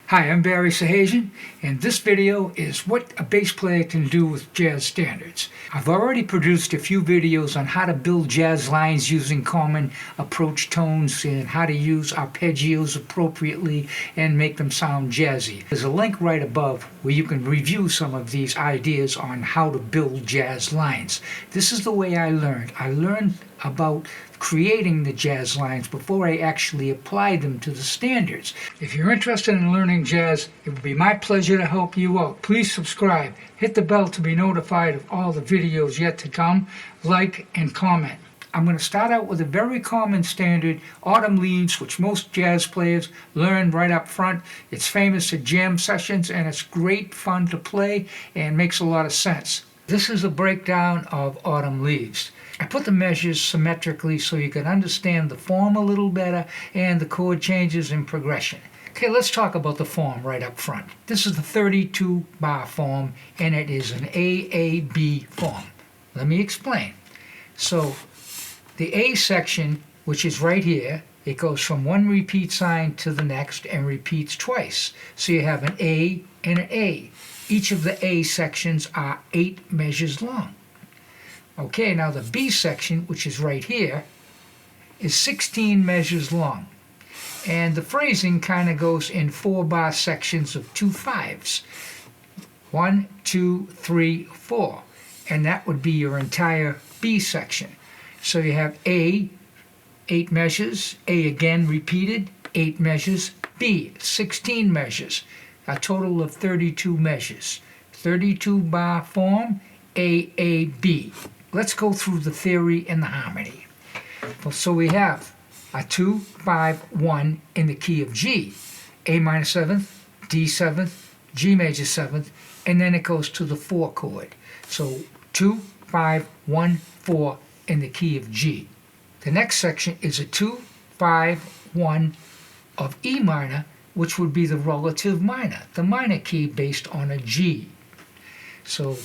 Hi, I'm Barry Sahajian, and this video is what a bass player can do with jazz standards. I've already produced a few videos on how to build jazz lines using common approach tones and how to use arpeggios appropriately and make them sound jazzy. There's a link right above where you can review some of these ideas on how to build jazz lines. This is the way I learned. I learned about creating the jazz lines before I actually applied them to the standards. If you're interested in learning jazz, it would be my pleasure to help you out. Please subscribe, hit the bell to be notified of all the videos yet to come, like and comment. I'm going to start out with a very common standard, autumn leaves, which most jazz players learn right up front. It's famous at jam sessions and it's great fun to play and makes a lot of sense. This is a breakdown of autumn leaves. I put the measures symmetrically so you can understand the form a little better and the chord changes in progression. Okay, let's talk about the form right up front. This is the 32 bar form and it is an AAB form. Let me explain. So the A section, which is right here, it goes from one repeat sign to the next and repeats twice. So you have an A and an A. Each of the A sections are 8 measures long. Okay, now the B section, which is right here, is 16 measures long. And the phrasing kind of goes in 4-bar sections of 2 5s. 1, 2, 3, 4. And that would be your entire B section. So you have A, 8 measures, A again repeated, 8 measures, B, 16 measures, a total of 32 measures. 32 bar form, AAB. Let's go through the theory and the harmony. So we have a 2, 5, 1 in the key of G, A minor 7th, D 7th, G major 7th, and then it goes to the 4 chord. So 2, 5, 1, 4 in the key of G. The next section is a 2, 5, 1 of E minor, which would be the relative minor, the minor key based on a G. So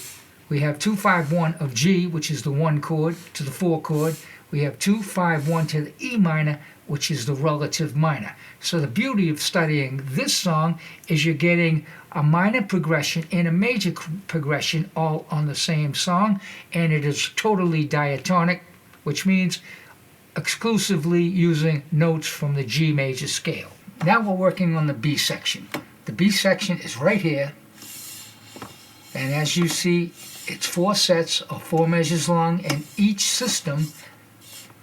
we have 2, 5, 1 of G, which is the 1 chord, to the 4 chord. We have 2, 5, 1 to the E minor, which is the relative minor. So the beauty of studying this song is you're getting a minor progression and a major progression all on the same song, and it is totally diatonic, which means exclusively using notes from the G major scale. Now we're working on the B section. The B section is right here, and as you see, it's 4 sets of 4 measures long, and each system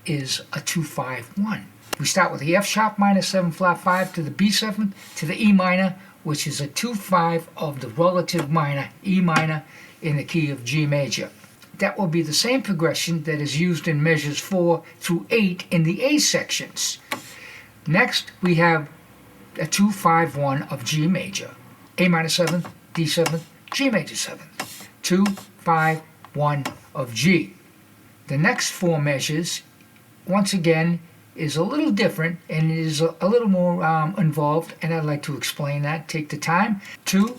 is a 2, 5, 1. We start with the F sharp minor 7 flat 5 to the B 7 to the E minor, which is a 2, 5 of the relative minor, E minor, in the key of G major. That will be the same progression that is used in measures 4 through 8 in the A sections. Next, we have a 2, 5, 1 of G major, A minor 7th, D 7th, G major 7th, 2, 5, 1 of G. The next 4 measures, once again, is a little different and is a little more involved, and I'd like to explain that. Take the time. 2,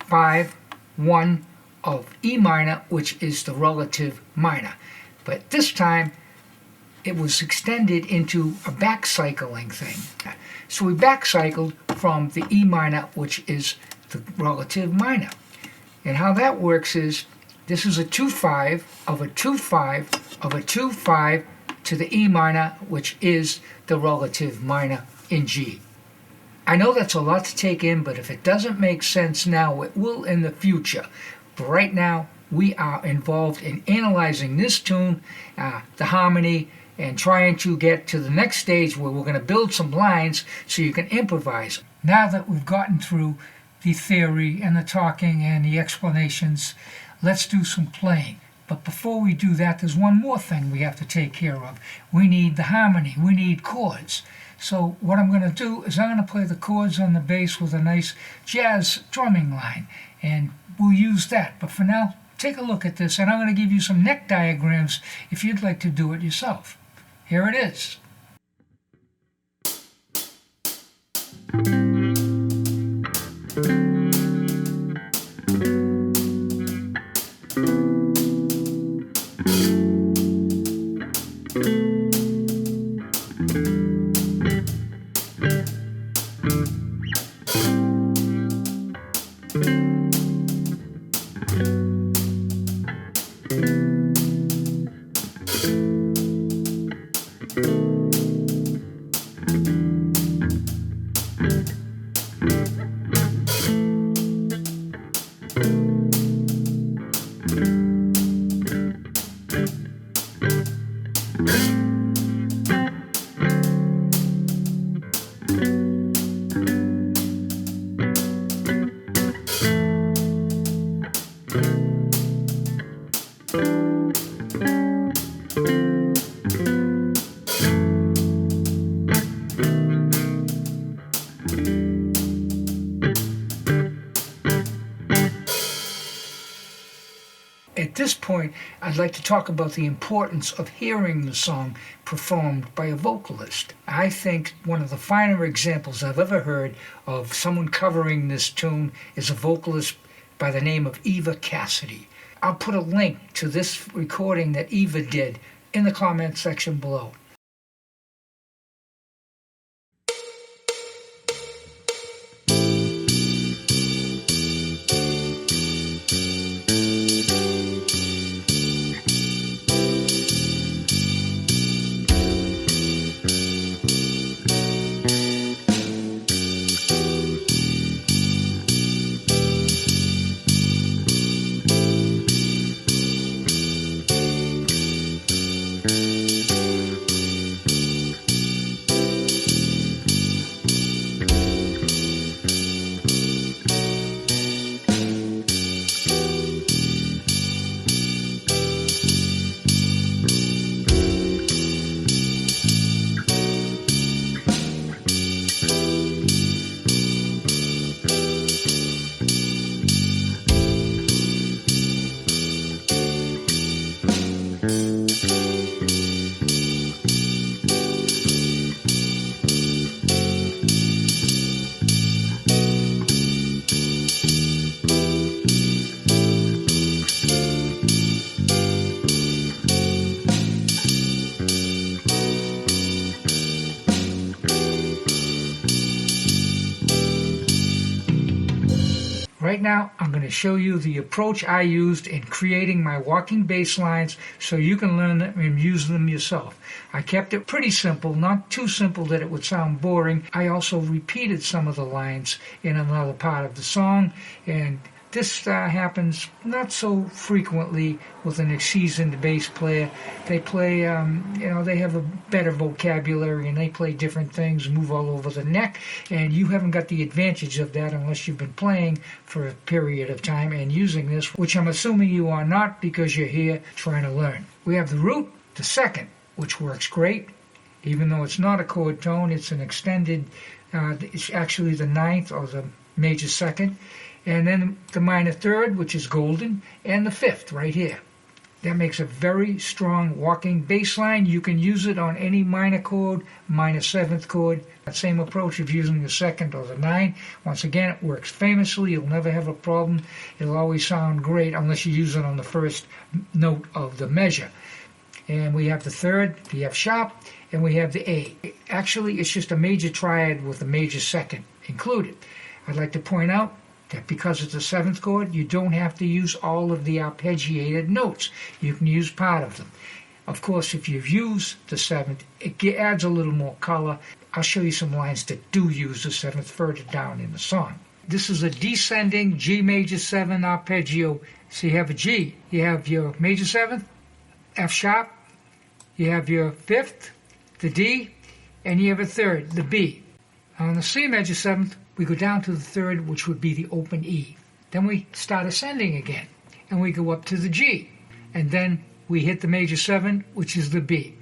5, 1 of E minor, which is the relative minor. But this time, it was extended into a back-cycling thing. So we back-cycled from the E minor, which is the relative minor. And how that works is, this is a 2, 5 of a 2, 5 of a 2, 5 to the E minor, which is the relative minor in G. I know that's a lot to take in, but if it doesn't make sense now, it will in the future. But right now, we are involved in analyzing this tune, the harmony, and trying to get to the next stage where we're going to build some lines so you can improvise. Now that we've gotten through the theory and the talking and the explanations, let's do some playing. But before we do that, there's one more thing we have to take care of. We need the harmony. We need chords. So what I'm going to do is I'm going to play the chords on the bass with a nice jazz drumming line, and we'll use that. But for now, take a look at this, and I'm going to give you some neck diagrams if you'd like to do it yourself. Here it is. At this point, I'd like to talk about the importance of hearing the song performed by a vocalist. I think one of the finer examples I've ever heard of someone covering this tune is a vocalist by the name of Eva Cassidy. I'll put a link to this recording that Eva did in the comment section below. Right now, I'm going to show you the approach I used in creating my walking bass lines so you can learn them and use them yourself. I kept it pretty simple, not too simple that it would sound boring. I also repeated some of the lines in another part of the song, and this happens not so frequently with an seasoned bass player. They play, they have a better vocabulary and they play different things, move all over the neck, and you haven't got the advantage of that unless you've been playing for a period of time and using this, which I'm assuming you are not because you're here trying to learn. We have the root, the second, which works great. Even though it's not a chord tone, it's an extended, it's actually the ninth or the major second. And then the minor third, which is golden, and the fifth right here. That makes a very strong walking bass line. You can use it on any minor chord, minor seventh chord. That same approach of using the second or the nine. Once again, it works famously. You'll never have a problem. It'll always sound great unless you use it on the first note of the measure. And we have the third, the F sharp, and we have the A. Actually, it's just a major triad with a major second included. I'd like to point out that because it's a seventh chord, you don't have to use all of the arpeggiated notes. You can use part of them. Of course, if you use the seventh, it adds a little more color. I'll show you some lines that do use the seventh further down in the song. This is a descending G major 7 arpeggio. So you have a G, you have your major seventh, F sharp, you have your fifth, the D, and you have a third, the B. On the C major seventh, we go down to the third, which would be the open E. Then we start ascending again, and we go up to the G. And then we hit the major 7, which is the B.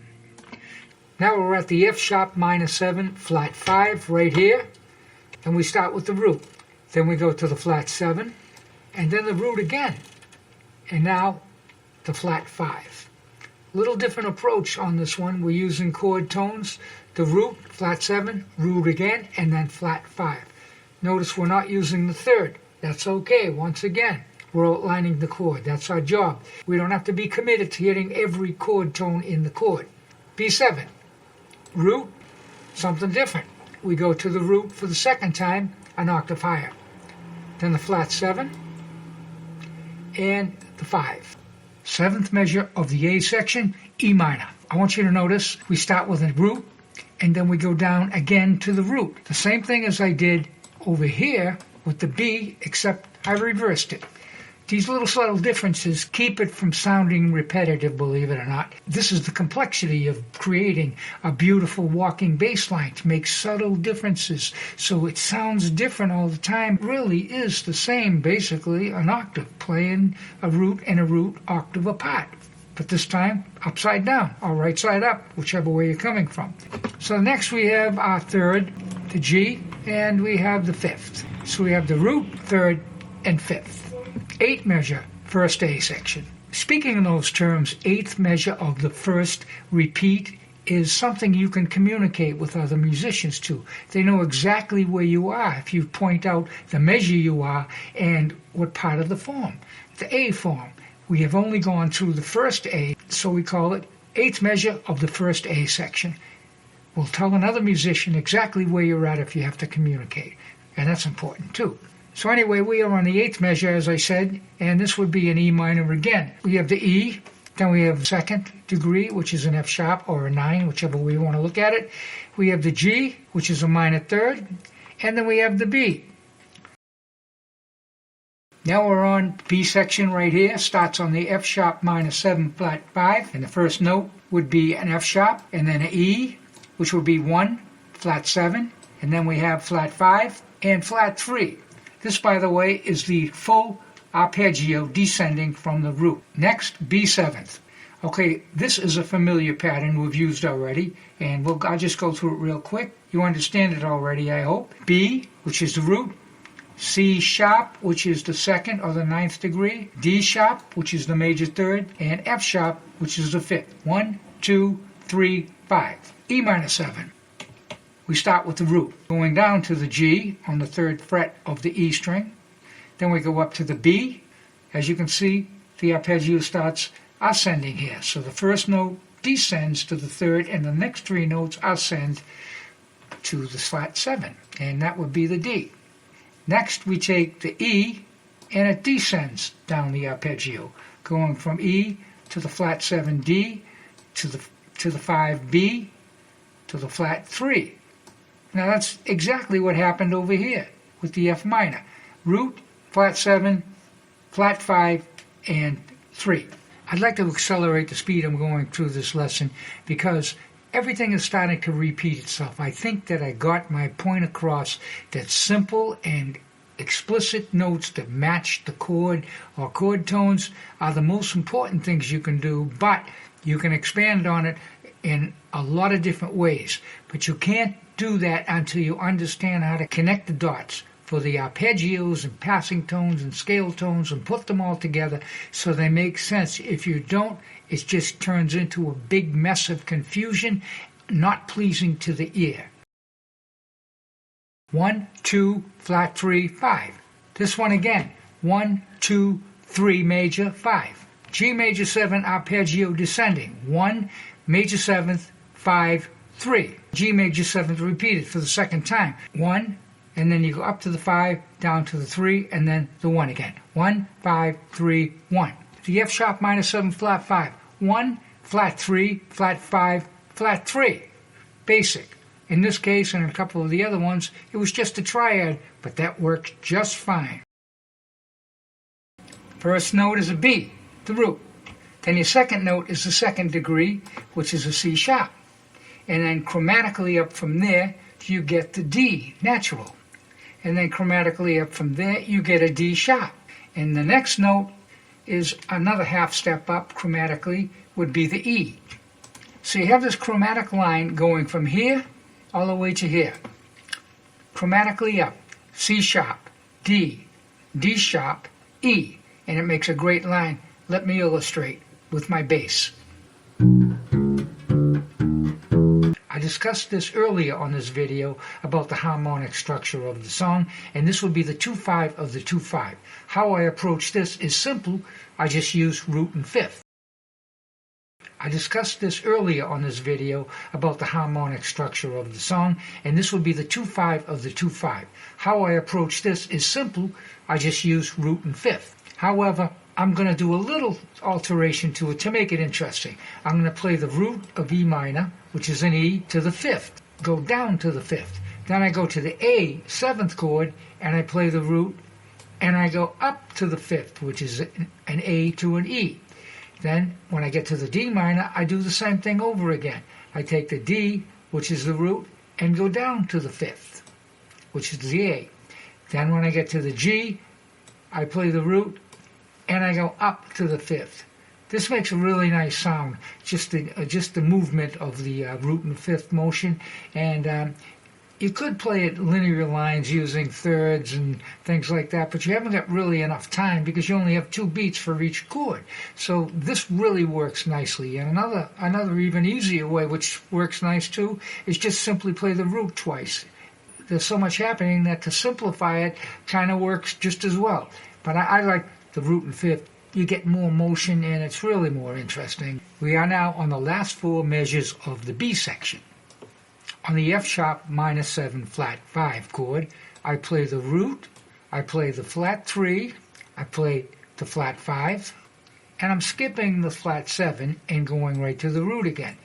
Now we're at the F sharp minor 7, flat 5 right here, and we start with the root. Then we go to the flat 7, and then the root again. And now the flat 5. Little different approach on this one. We're using chord tones. The root, flat 7, root again, and then flat 5. Notice we're not using the third. That's okay. Once again, we're outlining the chord. That's our job. We don't have to be committed to hitting every chord tone in the chord. B7, root, something different. We go to the root for the second time, an octave higher. Then the flat 7 and the 5. Seventh measure of the A section, E minor. I want you to notice we start with a root and then we go down again to the root. The same thing as I did over here with the B, except I reversed it. These little subtle differences keep it from sounding repetitive, believe it or not. This is the complexity of creating a beautiful walking bass line, to make subtle differences so it sounds different all the time. It really is the same, basically, an octave, playing a root and a root octave apart. But this time, upside down, or right side up, whichever way you're coming from. So next we have our third, the G, and we have the fifth. So we have the root, third, and fifth. 8th measure, first A section. Speaking in those terms, 8th measure of the first repeat is something you can communicate with other musicians to. They know exactly where you are if you point out the measure you are and what part of the form. The A form. We have only gone through the first A, so we call it 8th measure of the first A section. We'll tell another musician exactly where you're at if you have to communicate, and that's important too. So anyway, we are on the 8th measure, as I said, and this would be an E minor again. We have the E, then we have second degree, which is an F sharp or a 9, whichever way you want to look at it. We have the G, which is a minor third, and then we have the B. Now we're on B section right here. Starts on the F sharp minor 7 flat 5, and the first note would be an F sharp, and then an E, which would be 1 flat 7, and then we have flat 5 and flat 3. This, by the way, is the full arpeggio descending from the root. Next, B7th. Okay, this is a familiar pattern we've used already, and I'll just go through it real quick. You understand it already, I hope. B, which is the root. C sharp, which is the second or the 9th degree. D sharp, which is the major third. And F sharp, which is the 5th. 1, 2, 3, 5. E minor 7. We start with the root, going down to the G on the 3rd fret of the E string. Then we go up to the B. As you can see, the arpeggio starts ascending here. So the first note descends to the 3rd, and the next 3 notes ascend to the flat 7, and that would be the D. Next, we take the E, and it descends down the arpeggio, going from E to the flat 7 D, to the 5 B, to the flat 3. Now that's exactly what happened over here with the F minor. Root, flat 7, flat 5, and 3. I'd like to accelerate the speed I'm going through this lesson because everything is starting to repeat itself. I think that I got my point across that simple and explicit notes that match the chord or chord tones are the most important things you can do, but you can expand on it in a lot of different ways. But you can't do that until you understand how to connect the dots for the arpeggios and passing tones and scale tones and put them all together so they make sense. If you don't, it just turns into a big mess of confusion, not pleasing to the ear. 1, 2, flat 3, 5. This one again. 1, 2, 3 major, 5. G major 7 arpeggio descending. 1, major 7th, 5, 3. G major 7th repeated for the second time. 1, and then you go up to the 5, down to the 3, and then the 1 again. 1, 5, 3, 1. The F sharp minor 7 flat 5. 1, flat 3, flat 5, flat 3. Basic. In this case and a couple of the other ones, it was just a triad, but that worked just fine. First note is a B, the root. Then your second note is the second degree, which is a C sharp. And then chromatically up from there, you get the D, natural. And then chromatically up from there, you get a D sharp. And the next note is another half step up chromatically, would be the E. So you have this chromatic line going from here all the way to here. Chromatically up, C sharp, D, D sharp, E. And it makes a great line. Let me illustrate with my bass. I discussed this earlier on this video about the harmonic structure of the song, and this would be the 2-5 of the 2-5. How I approach this is simple. I just use root and fifth. I discussed this earlier on this video about the harmonic structure of the song, and this would be the 2-5 of the 2-5. How I approach this is simple. I just use root and fifth. However, I'm going to do a little alteration to it to make it interesting. I'm going to play the root of E minor, which is an E, to the fifth, go down to the fifth, Then I go to the A, 7th chord, and I play the root, and I go up to the 5th, which is an A to an E. Then, when I get to the D minor, I do the same thing over again. I take the D, which is the root, and go down to the 5th, which is the A. Then when I get to the G, I play the root, and I go up to the 5th. This makes a really nice sound, just the movement of the root and 5th motion, and you could play it linear lines using thirds and things like that, but you haven't got really enough time because you only have 2 beats for each chord. So this really works nicely. And another even easier way, which works nice too, is just simply play the root twice. There's so much happening that to simplify it kind of works just as well. But I like the root and 5th. You get more motion and it's really more interesting. We are now on the last 4 measures of the B section. On the F sharp minor 7 flat 5 chord, I play the root, I play the flat 3, I play the flat 5, and I'm skipping the flat 7 and going right to the root again.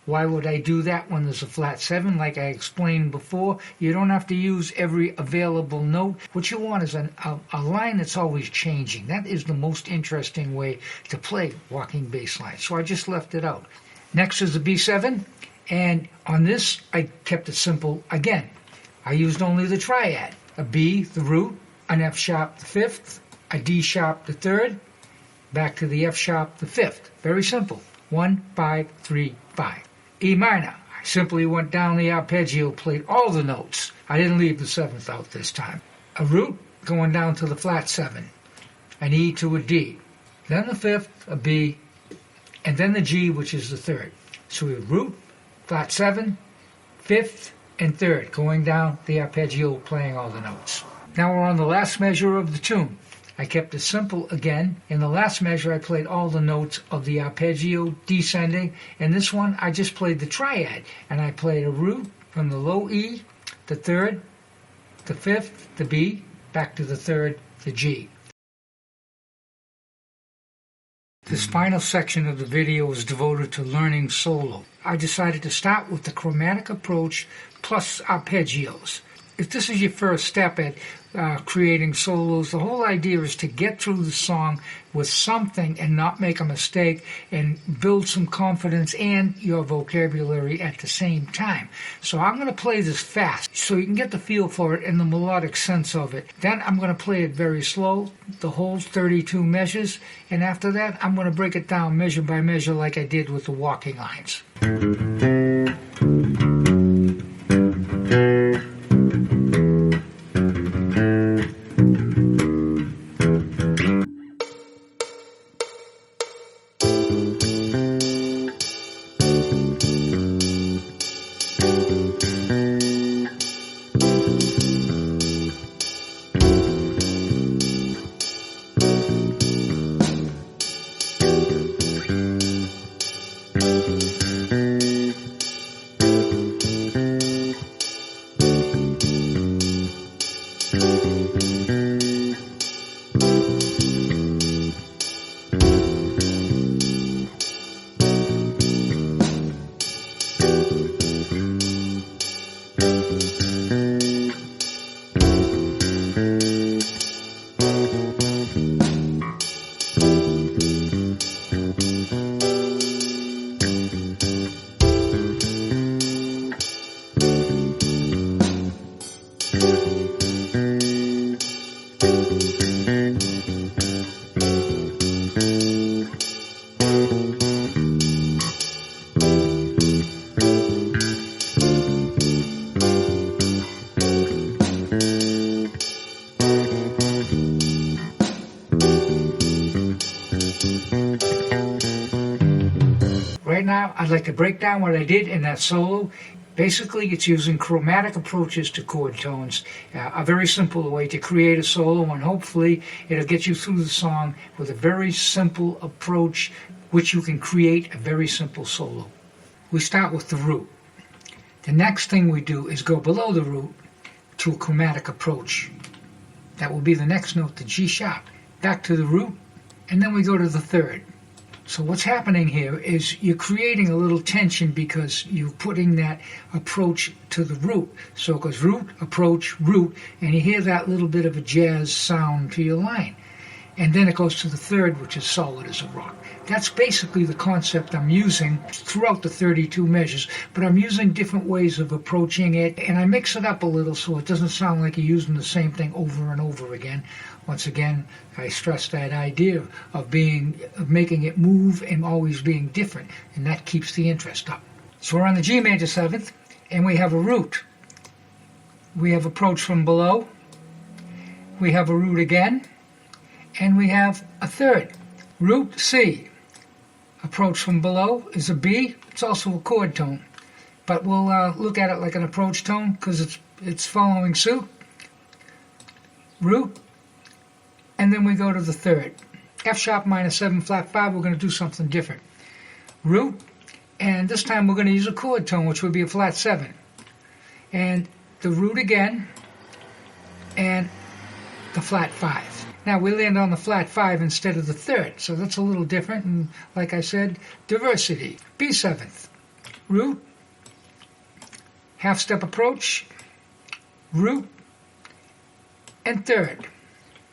Why would I do that when there's a flat 7? Like I explained before, you don't have to use every available note. What you want is a line that's always changing. That is the most interesting way to play walking bass lines. So I just left it out. Next is the B7. And on this, I kept it simple again. I used only the triad. A B, the root, an F sharp, the 5th, a D sharp, the 3rd, back to the F sharp, the 5th. Very simple. 1, 5, 3, 5. E minor. I simply went down the arpeggio, played all the notes. I didn't leave the 7th out this time. A root, going down to the flat 7. An E to a D. Then the 5th, a B, and then the G, which is the 3rd. So we root, flat 7, 5th, and 3rd, going down the arpeggio, playing all the notes. Now we're on the last measure of the tune. I kept it simple again. In the last measure, I played all the notes of the arpeggio descending. In this one, I just played the triad, and I played a root from the low E, the 3rd, the 5th, the B, back to the 3rd, the G. This final section of the video is devoted to learning solo. I decided to start with the chromatic approach plus arpeggios. If this is your first step at creating solos, the whole idea is to get through the song with something and not make a mistake and build some confidence and your vocabulary at the same time. So I'm going to play this fast so you can get the feel for it and the melodic sense of it. Then I'm going to play it very slow, the whole 32 measures, and after that I'm going to break it down measure by measure like I did with the walking lines. Right now, I'd like to break down what I did in that solo. Basically, it's using chromatic approaches to chord tones, a very simple way to create a solo, and hopefully it'll get you through the song with a very simple approach, which you can create a very simple solo. We start with the root. The next thing we do is go below the root to a chromatic approach. That will be the next note, the G sharp. Back to the root, and then we go to the 3rd. So what's happening here is you're creating a little tension because you're putting that approach to the root. So it goes root, approach, root, and you hear that little bit of a jazz sound to your line. And then it goes to the third, which is solid as a rock. That's basically the concept I'm using throughout the 32 measures, but I'm using different ways of approaching it, and I mix it up a little so it doesn't sound like you're using the same thing over and over again. Once again, I stress that idea of making it move and always being different, and that keeps the interest up. So we're on the G major 7th, and we have a root. We have approach from below. We have a root again, and we have a third. Root C. Approach from below is a B. It's also a chord tone, but we'll look at it like an approach tone because it's following suit. Root, and then we go to the third. F sharp minor 7 flat 5. We're going to do something different. Root, and this time we're going to use a chord tone, which would be a flat 7, and the root again, and the flat 5. Now we land on the flat 5 instead of the third, so that's a little different, and like I said, diversity. B7th, root, half step approach, root, and third.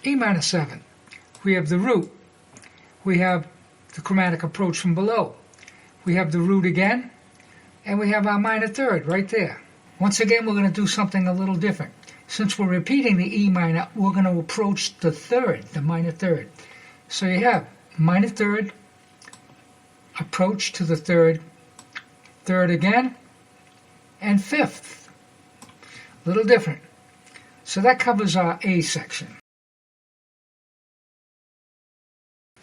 E minor 7, we have the root, we have the chromatic approach from below, we have the root again, and we have our minor third right there. Once again, we're going to do something a little different. Since we're repeating the E minor, we're going to approach the third, the minor third. So you have minor third, approach to the third, third again, and fifth. A little different. So that covers our A section.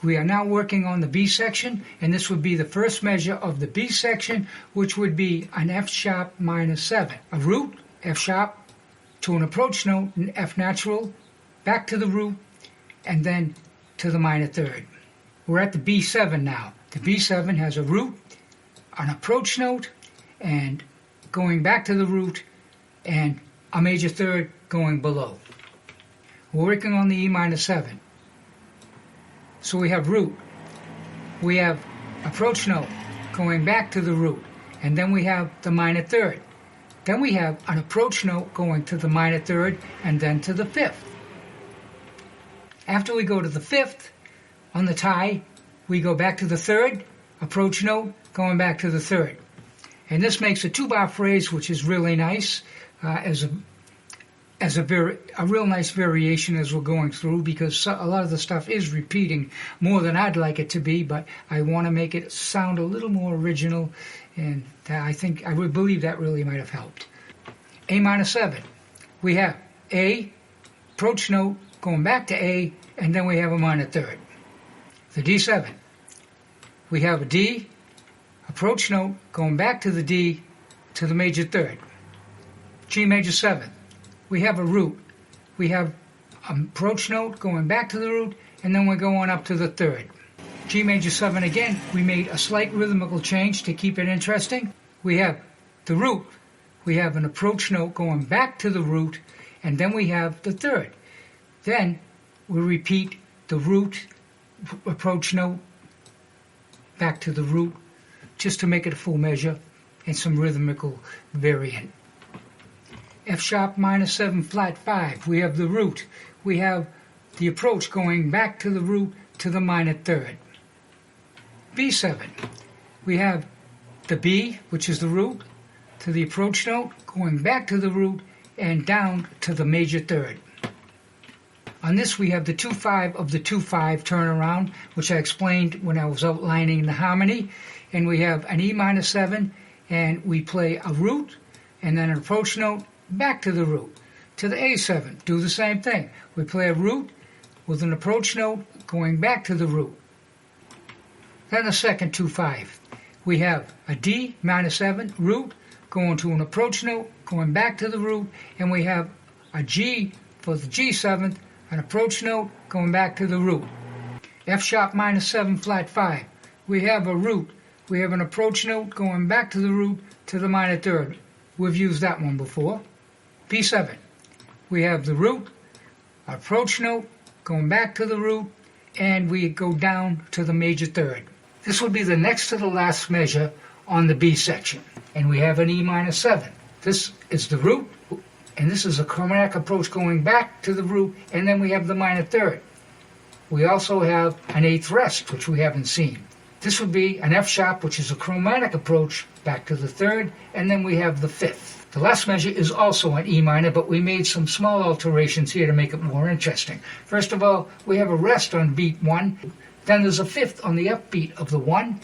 We are now working on the B section, and this would be the first measure of the B section, which would be an F sharp minor 7. A root, F sharp, to an approach note, an F natural, back to the root, and then to the minor third. We're at the B7 now. The B7 has a root, an approach note, and going back to the root, and a major third going below. We're working on the E minor 7. So we have root, we have approach note going back to the root, and then we have the minor third. Then we have an approach note going to the minor third and then to the fifth. After we go to the fifth, on the tie, we go back to the third, approach note going back to the third. And this makes a 2-bar phrase, which is really nice, as a real nice variation as we're going through, because a lot of the stuff is repeating more than I'd like it to be, but I want to make it sound a little more original, and I would believe that really might have helped. A minor 7. We have A, approach note, going back to A, and then we have a minor third. The D7. We have a D, approach note, going back to the D, to the major third. G major 7. We have a root. We have an approach note going back to the root, and then we're going up to the third. G major 7 again, we made a slight rhythmical change to keep it interesting. We have the root. We have an approach note going back to the root, and then we have the third. Then we repeat the root, approach note, back to the root, just to make it a full measure and some rhythmical variant. F sharp minor 7 flat 5. We have the root. We have the approach going back to the root to the minor third. B7. We have the B, which is the root, to the approach note, going back to the root and down to the major third. On this we have the 2-5 of the 2-5 turnaround, which I explained when I was outlining the harmony. And we have an E minor 7, and we play a root and then an approach note back to the root. To the A7, do the same thing. We play a root with an approach note going back to the root. Then the second 2-5. We have a D minor 7 root going to an approach note, going back to the root, and we have a G for the G7th, an approach note going back to the root. F sharp minor 7 flat 5. We have a root. We have an approach note going back to the root to the minor third. We've used that one before. B7. We have the root, approach note, going back to the root, and we go down to the major third. This will be the next to the last measure on the B section. And we have an E minor 7. This is the root, and this is a chromatic approach going back to the root, and then we have the minor third. We also have an 8th rest, which we haven't seen. This would be an F sharp, which is a chromatic approach back to the 3rd, and then we have the 5th. The last measure is also an E minor, but we made some small alterations here to make it more interesting. First of all, we have a rest on beat 1, then there's a 5th on the F beat of the 1,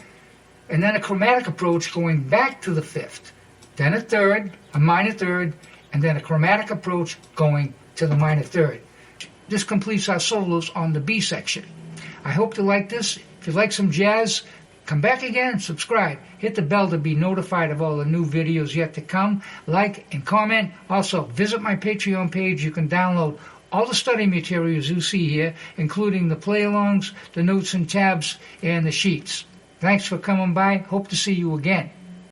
and then a chromatic approach going back to the 5th, then a 3rd, a minor 3rd, and then a chromatic approach going to the minor 3rd. This completes our solos on the B section. I hope you like this. If you like some jazz, come back again and subscribe. Hit the bell to be notified of all the new videos yet to come. Like and comment. Also, visit my Patreon page. You can download all the study materials you see here, including the play-alongs, the notes and tabs, and the sheets. Thanks for coming by. Hope to see you again.